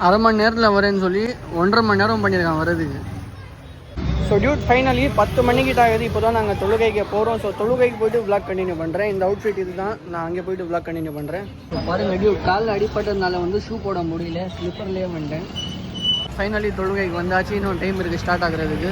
அரை மணி நேரத்தில் வரேன்னு சொல்லி 1.5 மணி நேரம் பண்ணியிருக்கான் வரதுக்கு. ஸோ டியூட் ஃபைனலி 10 மணிக்கிட்ட ஆகுது. இப்போ தான் நாங்கள் தொழுகைக்கு போகிறோம். ஸோ தொழுகைக்கு போய்ட்டு விளாக் கண்டினியூ பண்ணுறேன். இந்த அவுட்ஃபிட் இது தான். நான் அங்கே போய்ட்டு விளாக் கண்டினியூ பண்ணுறேன். ஸோ பாருங்கள் டியூட், காலில் அடிப்பட்டதுனால வந்து ஷூ போட முடியல, ஸ்லிப்பர்லேயே வந்துட்டேன். ஃபைனலி தொழுகைக்கு வந்தாச்சு. இன்னும் டைம் இருக்குது ஸ்டார்ட் ஆகுறதுக்கு.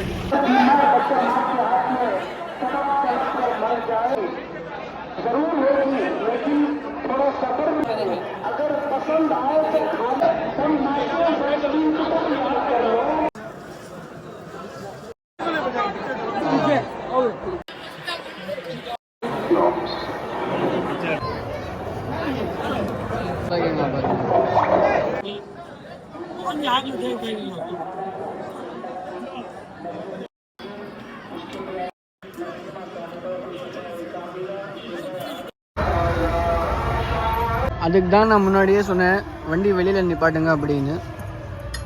அதுக்கு தான் நான் முன்னாடியே சொன்னேன் வண்டி வெளியில் நிப்பாட்டுங்க அப்படின்னு.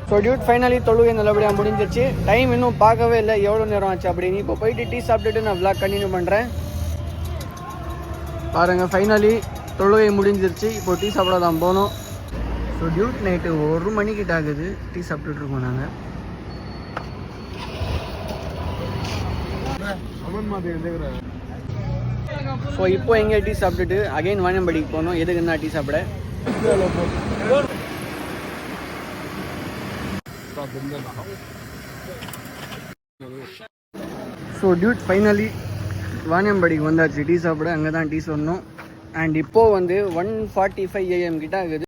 ஸோ டியூட் ஃபைனலி தொழுகை நல்லபடியாக முடிஞ்சிருச்சு. டைம் இன்னும் பார்க்கவே இல்லை எவ்வளோ நேரம் ஆச்சு அப்படின்னு. இப்போ போயிட்டு டீ சாப்பிட்டுட்டு நான் விளாக் கண்டினியூ பண்ணுறேன். பாருங்கள் ஃபைனலி தொழுகை முடிஞ்சிருச்சு. இப்போ டீ சாப்பிட தான் போனோம். ஸோ டியூட் நைட்டு 1 மணிக்கிட்ட ஆகுது. டீ சாப்பிட்டுட்ருக்கோம் நாங்கள். ஸோ இப்போ எங்கே டீ சாப்பிட்டுட்டு அகைன் வாணியம்பாடிக்கு போகணும். எதுக்குன்னா டீ சாப்பிட. ஸோ டியூட் ஃபைனலி வாணியம்பாடிக்கு வந்தாச்சு டீ சாப்பிட. அங்கே தான் டீ சொன்னோம். அண்ட் இப்போது வந்து 1:45 AM கிட்ட ஆகுது.